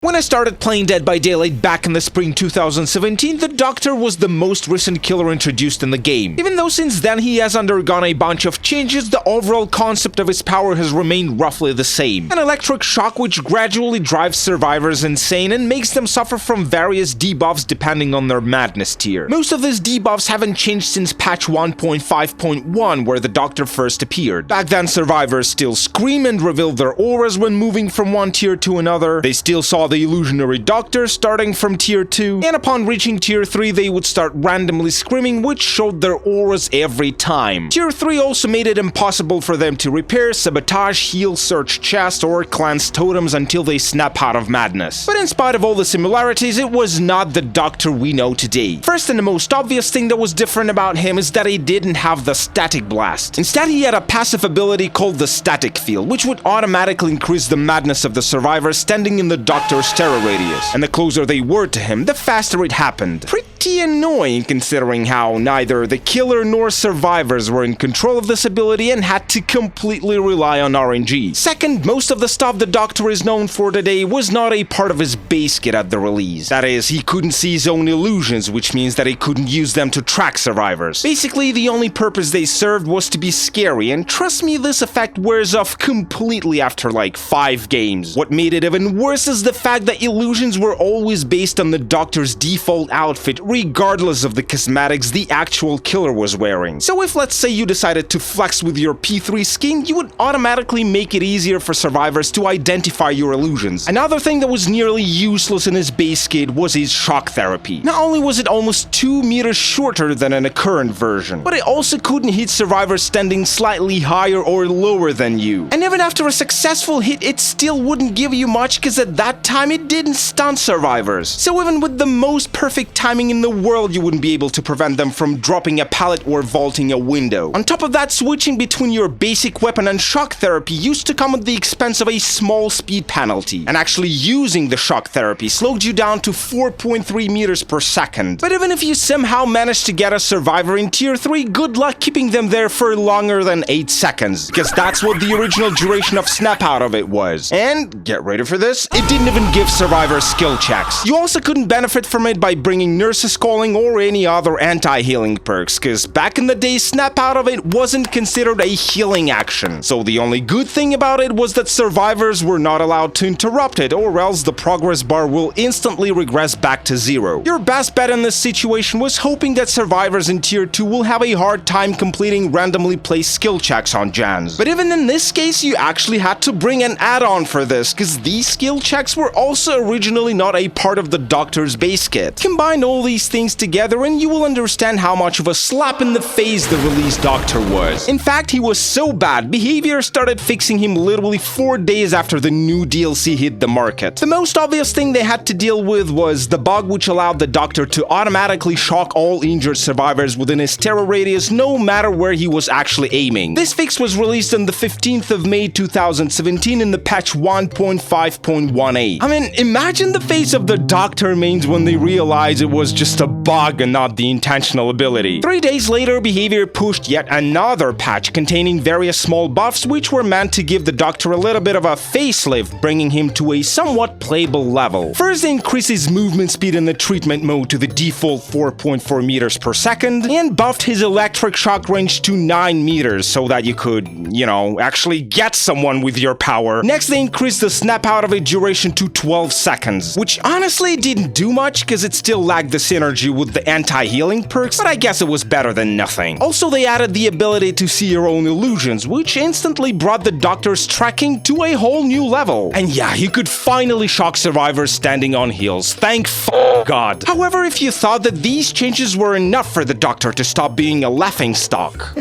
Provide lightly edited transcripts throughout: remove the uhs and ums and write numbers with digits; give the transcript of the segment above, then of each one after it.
When I started playing Dead by Daylight back in the spring 2017, the Doctor was the most recent killer introduced in the game. Even though since then he has undergone a bunch of changes, the overall concept of his power has remained roughly the same. An electric shock which gradually drives survivors insane and makes them suffer from various debuffs depending on their madness tier. Most of these debuffs haven't changed since patch 1.5.1 where the Doctor first appeared. Back then survivors still scream and reveal their auras when moving from one tier to another. They still saw the illusionary Doctor starting from tier 2, and upon reaching tier 3 they would start randomly screaming, which showed their auras every time. Tier 3 also made it impossible for them to repair, sabotage, heal, search chests, or cleanse totems until they snap out of madness. But in spite of all the similarities, it was not the Doctor we know today. First and the most obvious thing that was different about him is that he didn't have the static blast. Instead, he had a passive ability called the static field, which would automatically increase the madness of the survivor standing in the Doctor's terror radius, and the closer they were to him, the faster it happened. Pretty annoying considering how neither the killer nor survivors were in control of this ability and had to completely rely on RNG. Second, most of the stuff the Doctor is known for today was not a part of his base kit at the release. That is, he couldn't see his own illusions, which means that he couldn't use them to track survivors. Basically, the only purpose they served was to be scary, and trust me, this effect wears off completely after like 5 games. What made it even worse is the fact that illusions were always based on the Doctor's default outfit, regardless of the cosmetics the actual killer was wearing. So if, let's say, you decided to flex with your P3 skin, you would automatically make it easier for survivors to identify your illusions. Another thing that was nearly useless in his base kit was his shock therapy. Not only was it almost 2 meters shorter than in a current version, but it also couldn't hit survivors standing slightly higher or lower than you. And even after a successful hit, it still wouldn't give you much because at that time it didn't stun survivors. So even with the most perfect timing in the world, you wouldn't be able to prevent them from dropping a pallet or vaulting a window. On top of that, switching between your basic weapon and shock therapy used to come at the expense of a small speed penalty, and actually using the shock therapy slowed you down to 4.3 meters per second. But even if you somehow managed to get a survivor in tier 3, good luck keeping them there for longer than 8 seconds, because that's what the original duration of snap out of it was. And, get ready for this, it didn't even give survivors skill checks. You also couldn't benefit from it by bringing nurses calling or any other anti-healing perks, cause back in the day, snap out of it wasn't considered a healing action. So the only good thing about it was that survivors were not allowed to interrupt it, or else the progress bar will instantly regress back to 0. Your best bet in this situation was hoping that survivors in tier 2 will have a hard time completing randomly placed skill checks on Jans. But even in this case, you actually had to bring an add-on for this, cause these skill checks were also originally not a part of the Doctor's base kit. Combine all these things together and you will understand how much of a slap in the face the released Doctor was. In fact, he was so bad, BHVR started fixing him literally 4 days after the new DLC hit the market. The most obvious thing they had to deal with was the bug which allowed the Doctor to automatically shock all injured survivors within his terror radius no matter where he was actually aiming. This fix was released on the 15th of May 2017 in the patch 1.5.1a. I mean, imagine the face of the Doctor mains when they realized it was just a bug and not the intentional ability. 3 days later, BHVR pushed yet another patch containing various small buffs which were meant to give the Doctor a little bit of a facelift, bringing him to a somewhat playable level. First, they increased his movement speed in the treatment mode to the default 4.4 meters per second, and buffed his electric shock range to 9 meters so that you could, actually get someone with your power. Next, they increased the snap out of it duration to 12 seconds, which honestly didn't do much because it still lacked the synergy with the anti-healing perks, but I guess it was better than nothing. Also, they added the ability to see your own illusions, which instantly brought the Doctor's tracking to a whole new level. And yeah, you could finally shock survivors standing on heels, thank God. However, if you thought that these changes were enough for the Doctor to stop being a laughingstock,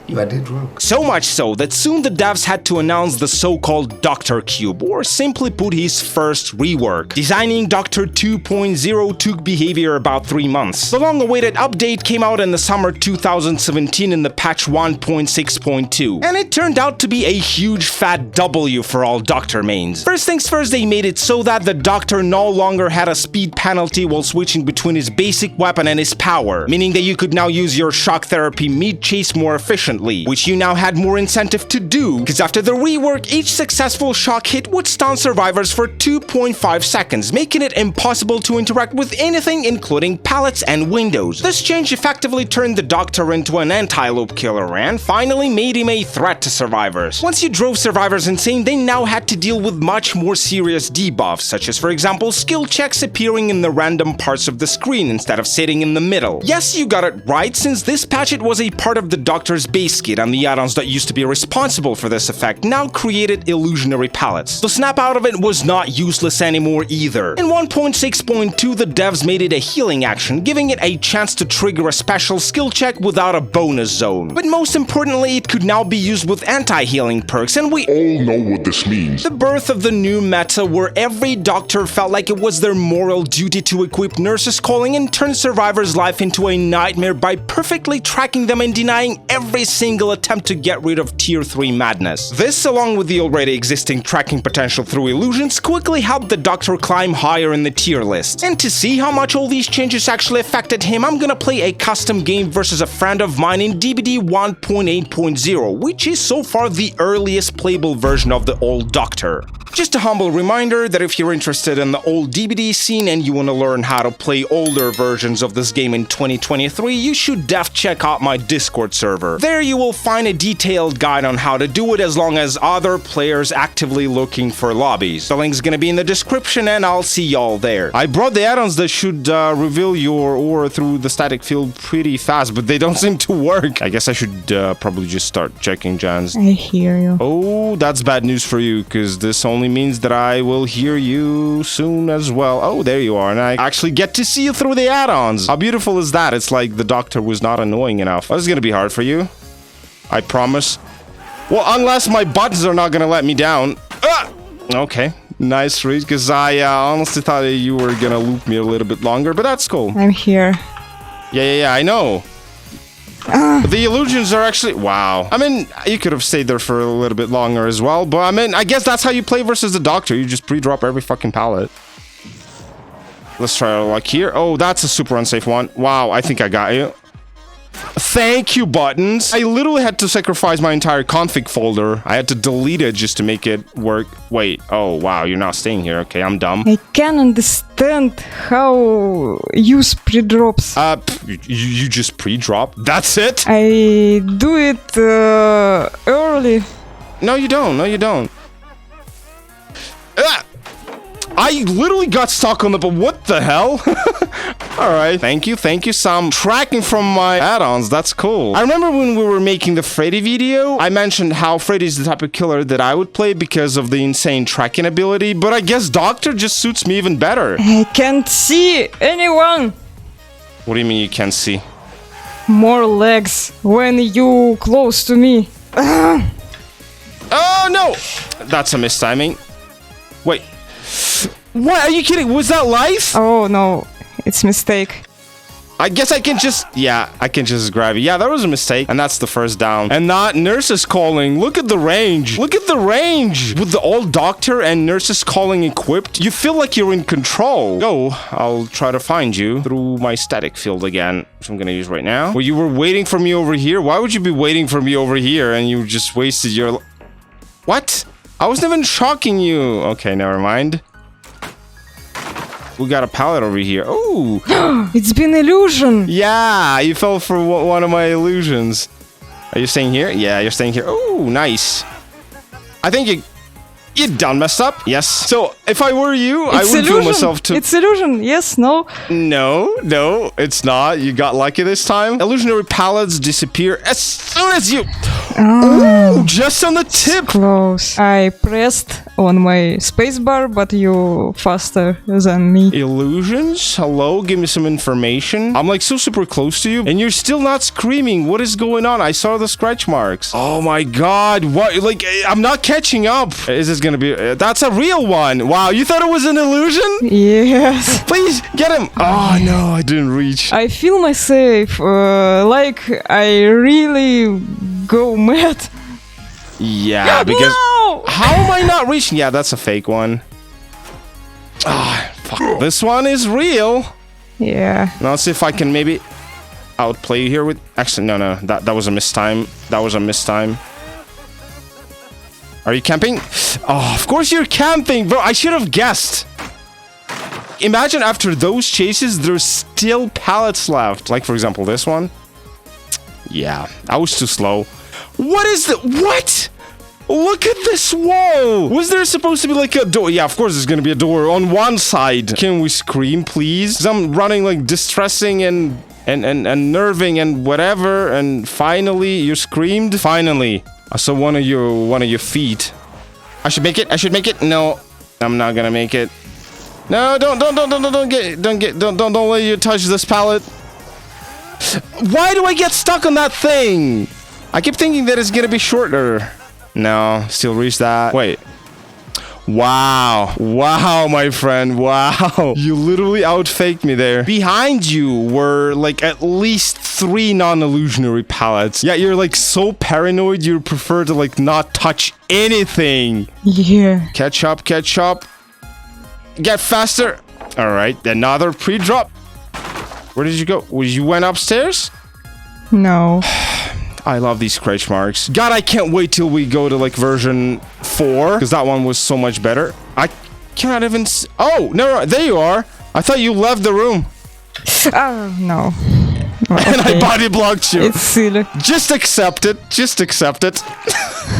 you are dead wrong. So much so that soon the devs had to announce the so-called Doctor Cube, or simply put, his first rework. Designing Doctor 2.0 took BHVR about 3 months. The long-awaited update came out in the summer 2017 in the patch 1.6.2, and it turned out to be a huge fat W for all Doctor mains. First things first, they made it so that the Doctor no longer had a speed penalty while switching between his basic weapon and his power, meaning that you could now use your shock therapy mid-chase more efficiently. efficiently, which you now had more incentive to do, because after the rework, each successful shock hit would stun survivors for 2.5 seconds, making it impossible to interact with anything including pallets and windows. This change effectively turned the Doctor into an anti-loop killer and finally made him a threat to survivors. Once you drove survivors insane, they now had to deal with much more serious debuffs, such as for example skill checks appearing in the random parts of the screen instead of sitting in the middle. Yes, you got it right, since this patch it was a part of the Doctor's base kit, and the add-ons that used to be responsible for this effect now created illusionary pallets. The snap out of it was not useless anymore either. In 1.6.2, the devs made it a healing action, giving it a chance to trigger a special skill check without a bonus zone. But most importantly, it could now be used with anti-healing perks, and we all know what this means. The birth of the new meta where every Doctor felt like it was their moral duty to equip Nurse's Calling and turn survivors' life into a nightmare by perfectly tracking them and denying every single attempt to get rid of Tier 3 madness. This, along with the already existing tracking potential through illusions, quickly helped the Doctor climb higher in the tier list. And to see how much all these changes actually affected him, I'm gonna play a custom game versus a friend of mine in DBD 1.8.0, which is so far the earliest playable version of the old Doctor. Just a humble reminder that if you're interested in the old DBD scene and you want to learn how to play older versions of this game in 2023, you should def check out my Discord server. There you will find a detailed guide on how to do it, as long as other players actively looking for lobbies. The link's gonna be in the description and I'll see y'all there. I brought the add-ons that should reveal your aura through the static field pretty fast, but they don't seem to work. I guess I should probably just start checking Jan's. I hear you. Oh, that's bad news for you, because this only means that I will hear you soon as well. Oh, there you are, and I actually get to see you through the add-ons. How beautiful is that? It's like the Doctor was not annoying enough. This is gonna be hard for you. I promise. Well, unless my buttons are not gonna let me down. Ah! Okay, nice read, because I honestly thought that you were gonna loop me a little bit longer, but that's cool. I'm here. Yeah, I know. But the illusions are actually... Wow. I mean, you could have stayed there for a little bit longer as well, but I mean, I guess that's how you play versus the Doctor. You just pre-drop every fucking pallet. Let's try our luck here. Oh, that's a super unsafe one. Wow, I think I got you. Thank you, buttons. I literally had to sacrifice my entire config folder. I had to delete it just to make it work. Wait. Oh, wow. You're not staying here. Okay, I'm dumb. I can understand how use pre-drops. You just pre-drop? That's it? I do it early. No, you don't. No, you don't. I literally got stuck on the... But what the hell? Alright, thank you, Sam. Tracking from my add-ons, that's cool. I remember when we were making the Freddy video, I mentioned how Freddy's the type of killer that I would play because of the insane tracking ability, but I guess Doctor just suits me even better. I can't see anyone. What do you mean you can't see? More legs when you close to me. Oh, no! That's a mistiming. Wait. What? Are you kidding? Was that life? Oh, no. It's mistake. I guess I can just... Yeah, I can just grab it. Yeah, that was a mistake. And that's the first down. And not Nurse's Calling. Look at the range. Look at the range. With the old Doctor and Nurse's Calling equipped, you feel like you're in control. Go. I'll try to find you through my static field again, which I'm gonna use right now. Well, you were waiting for me over here. Why would you be waiting for me over here and you just wasted your... What? I wasn't even shocking you. Okay, never mind. We got a pallet over here. Oh! It's been illusion. Yeah, you fell for one of my illusions. Are you staying here? Yeah, you're staying here. Oh, nice. I think you done messed up. Yes. So, if I were you, I would feel myself to... It's illusion. Yes, no? No, it's not. You got lucky this time. Illusionary pallets disappear as soon as you... Oh, just on the tip. Close. I pressed on my spacebar, but you faster than me. Illusions? Hello? Give me some information. I'm like so super close to you, and you're still not screaming. What is going on? I saw the scratch marks. Oh my god. What? Like, I'm not catching up. Is this gonna be... that's a real one. Wow, you thought it was an illusion? Yes. Please, get him. Oh no, I didn't reach. I feel myself like I really go mad. Yeah, because... No! How am I not reaching? Yeah, that's a fake one. Ah, fuck. This one is real. Yeah. Now let's see if I can maybe... outplay you here with... Actually, no. That was a mistime. That was a mistime. Are you camping? Oh, of course you're camping, bro. I should have guessed. Imagine after those chases, there's still pallets left. Like, for example, this one. Yeah, I was too slow. What is the... What? Look at this wall! Was there supposed to be like a door? Yeah, of course there's gonna be a door on one side. Can we scream, please? Because I'm running like distressing and nerving and whatever. And finally, you screamed. Finally, I saw one of your feet. I should make it. I should make it. No, I'm not gonna make it. No, don't let you touch this pallet. Why do I get stuck on that thing? I keep thinking that it's gonna be shorter. No, still reach that. Wait. Wow. Wow, my friend. Wow. You literally outfaked me there. Behind you were like at least 3 non-illusionary pallets. Yeah, you're like so paranoid you prefer to like not touch anything. Yeah. Catch up, catch up. Get faster. All right, another pre-drop. Where did you go? You went upstairs? No. I love these scratch marks. God, I can't wait till we go to like version 4, because that one was so much better. I cannot even oh, no, there you are. I thought you left the room. Oh, no. And I body blocked you. It's silly. Just accept it. Just accept it.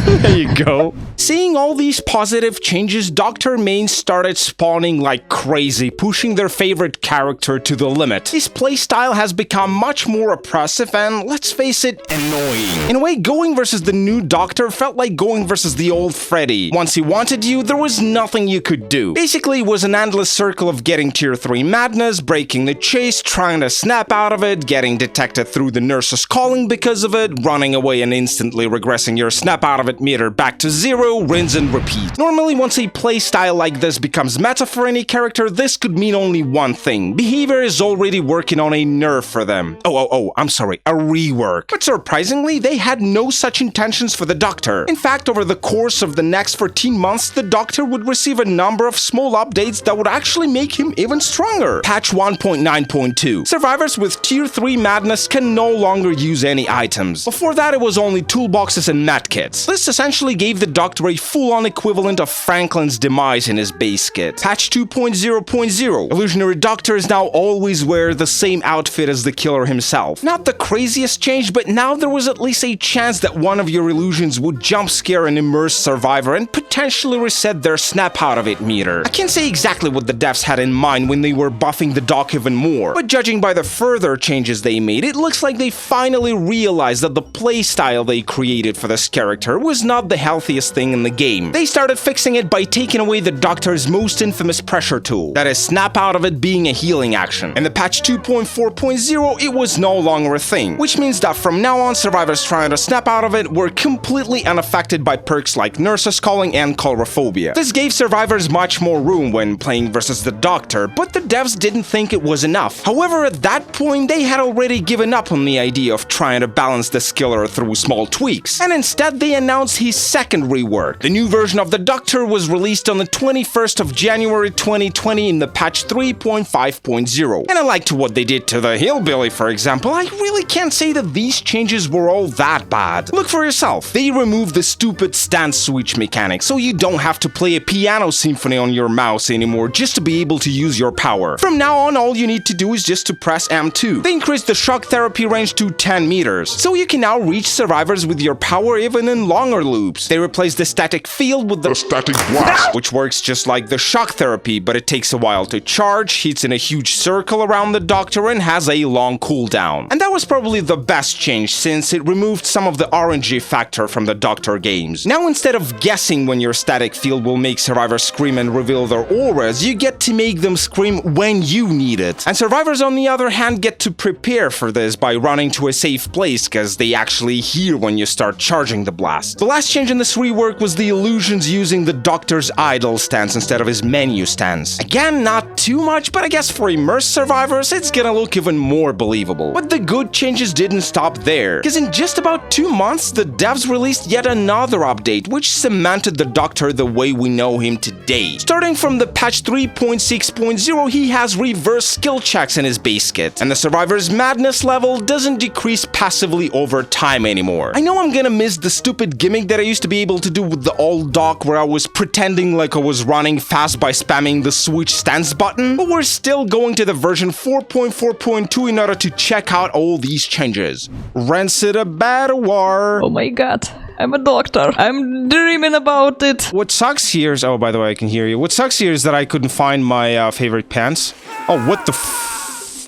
There you go. Seeing all these positive changes, Dr. Main started spawning like crazy, pushing their favorite character to the limit. His playstyle has become much more oppressive and, let's face it, annoying. In a way, going versus the new Doctor felt like going versus the old Freddy. Once he wanted you, there was nothing you could do. Basically, it was an endless circle of getting tier 3 madness, breaking the chase, trying to snap out of it, getting detected through the nurse's calling because of it, running away and instantly regressing your snap out of it meter back to 0, rinse and repeat. Normally, once a playstyle like this becomes meta for any character, this could mean only one thing. Behavior is already working on a nerf for them. I'm sorry, a rework. But surprisingly, they had no such intentions for the Doctor. In fact, over the course of the next 14 months, the Doctor would receive a number of small updates that would actually make him even stronger. Patch 1.9.2. Survivors with tier 3 madness can no longer use any items. Before that, it was only toolboxes and medkits. This essentially gave the Doctor a full-on equivalent of Franklin's demise in his base kit. Patch 2.0.0. Illusionary Doctors now always wear the same outfit as the killer himself. Not the craziest change, but now there was at least a chance that one of your illusions would jump scare an immersed survivor and potentially reset their snap out of it meter. I can't say exactly what the devs had in mind when they were buffing the Doc even more, but judging by the further changes they made, it looks like they finally realized that the playstyle they created for this character was not the healthiest thing in the game. They started fixing it by taking away the Doctor's most infamous pressure tool, that is snap out of it being a healing action. In the patch 2.4.0, it was no longer a thing, which means that from now on, survivors trying to snap out of it were completely unaffected by perks like nurse's calling and coulrophobia. This gave survivors much more room when playing versus the Doctor, but the devs didn't think it was enough. However, at that point, they had already given up on the idea of trying to balance the killer through small tweaks, and instead they announced his second rework. The new version of the Doctor was released on the 21st of January 2020 in the patch 3.5.0. And unlike what they did to the Hillbilly, for example, I really can't say that these changes were all that bad. Look for yourself. They removed the stupid stance switch mechanic, so you don't have to play a piano symphony on your mouse anymore just to be able to use your power. From now on, all you need to do is just to press M2. They increased the shock therapy range to 10 meters, so you can now reach survivors with your power even in longer loops. They replaced the static field with the static blast, which works just like the shock therapy, but it takes a while to charge, hits in a huge circle around the Doctor, and has a long cooldown. And that was probably the best change, since it removed some of the RNG factor from the Doctor games. Now, instead of guessing when your static field will make survivors scream and reveal their auras, you get to make them scream when you need it. And survivors, on the other hand, get to prepare for this by running to a safe place, because they actually hear when you start charging the blast. The last change in this rework was the illusions using the Doctor's idle stance instead of his menu stance. Again, not too much, but I guess for immersed survivors, it's gonna look even more believable. But the good changes didn't stop there, because in just about 2 months, the devs released yet another update, which cemented the Doctor the way we know him today. Starting from the patch 3.6.0, he has reverse skill checks in his base kit, and the survivor's madness level doesn't decrease passively over time anymore. I know I'm gonna miss the stupid gimmick that I used to be able to do with the old dock where I was pretending like I was running fast by spamming the switch stance button, but we're still going to the version 4.4.2 in order to check out all these changes. Rinse it a bad war. Oh my god. I'm a doctor. I'm dreaming about it. What sucks here is... Oh, by the way, I can hear you. What sucks here is that I couldn't find my favorite pants. Oh, what the f...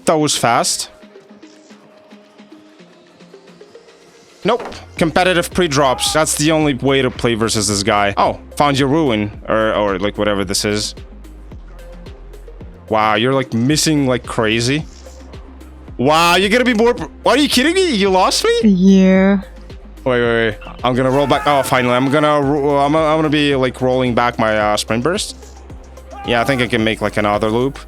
That was fast. Nope. Competitive pre-drops. That's the only way to play versus this guy. Oh, found your ruin. Or like whatever this is. Wow, you're like missing like crazy. Wow, you're gonna be more... Are you kidding me? You lost me? Yeah. Wait. I'm gonna roll back. Oh, finally. I'm gonna be like rolling back my sprint burst. Yeah, I think I can make like another loop.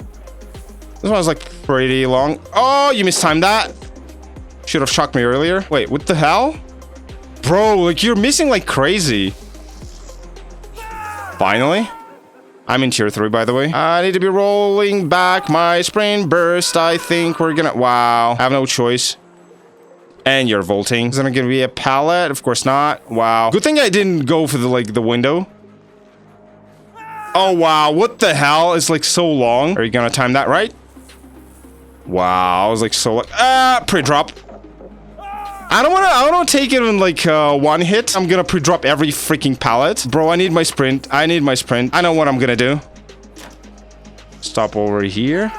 This one's like pretty long. Oh, you mistimed that. Should have shocked me earlier. Wait, what the hell? Bro, like you're missing like crazy. Finally. I'm in tier 3, by the way. I need to be rolling back my sprint burst. I think we're gonna... Wow. I have no choice. And you're vaulting. Is there gonna be a pallet? Of course not. Wow. Good thing I didn't go for the window. Oh, wow. What the hell? It's like so long. Are you gonna time that right? Wow. I was like so... pre-drop. I don't wanna take it in like one hit. I'm gonna pre-drop every freaking pallet. Bro, I need my sprint. I know what I'm gonna do. Stop over here.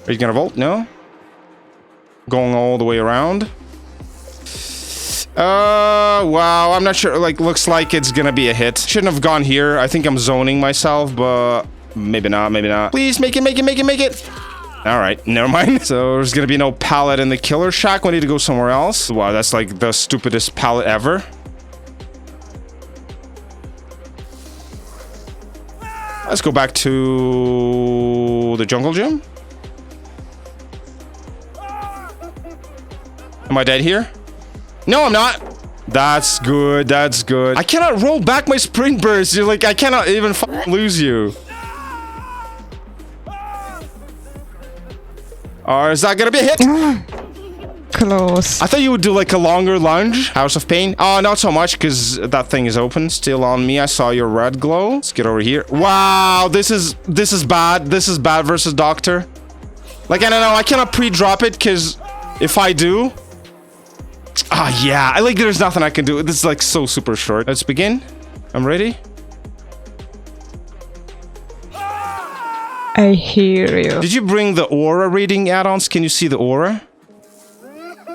Are you gonna vault? No? Going all the way around. Wow. I'm not sure. Like, looks like it's gonna be a hit. Shouldn't have gone here. I think I'm zoning myself, but maybe not. Please make it. All right, never mind. So there's gonna be no pallet in the killer shack. We need to go somewhere else. Wow, that's like the stupidest pallet ever. Let's go back to the jungle gym. Am I dead here? No, I'm not. That's good. I cannot roll back my sprint burst. You're like, I cannot even lose you. Or is that gonna be a hit? Close. I thought you would do like a longer lunge. House of Pain. Oh, not so much because that thing is open. Still on me. I saw your red glow. Let's get over here. Wow, this is bad. This is bad versus Doctor. Like, I don't know. I cannot pre-drop it because if I do... yeah. I like there's nothing I can do. This is like so super short. Let's begin. I'm ready. I hear you. Did you bring the aura reading add-ons? Can you see the aura?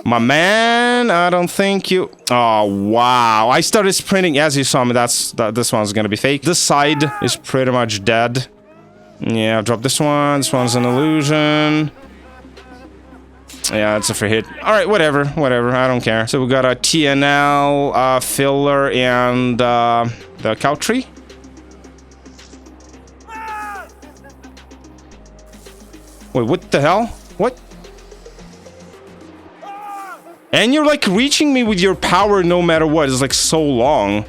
My man, I don't think you... Oh, wow. I started sprinting as you saw me. This one's gonna be fake. This side is pretty much dead. Yeah, I'll drop this one. This one's an illusion. Yeah, it's a free hit. Alright, whatever. I don't care. So we got a TNL, filler, and the cow tree. Wait, what the hell? What? And you're like reaching me with your power no matter what. It's like so long.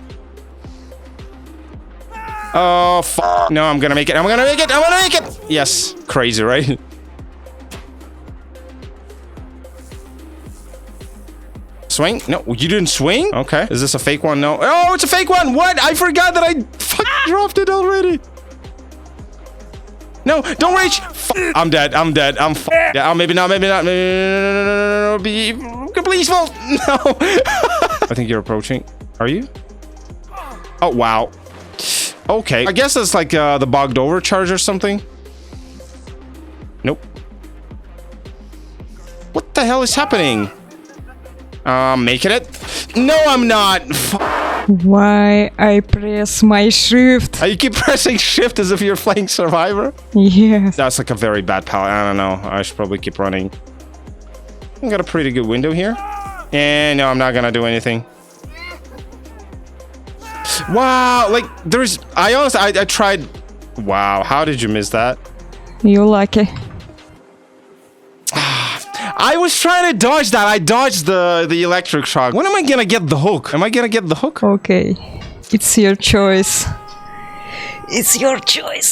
Oh, fuck. No, I'm gonna make it. Yes. Crazy, right? Swing? No, you didn't swing? Okay. Is this a fake one? No. Oh, it's a fake one. What? I forgot that I fucking dropped it already. No, don't reach. I'm dead. I'm yeah, maybe not. No. Please fall. No. I think you're approaching. Are you? Oh, wow. Okay. I guess it's like the bugged overcharge or something. Nope. What the hell is happening? Making it? No, I'm not. Why I press my shift? You keep pressing shift as if you're playing Survivor? Yes. That's like a very bad palette. I don't know. I should probably keep running. I got a pretty good window here. And no, I'm not gonna do anything. Wow, like there's... I tried... Wow, how did you miss that? You lucky. I was trying to dodge that. I dodged the electric shock. When am I gonna get the hook? Am I gonna get the hook? Okay. It's your choice. It's your choice.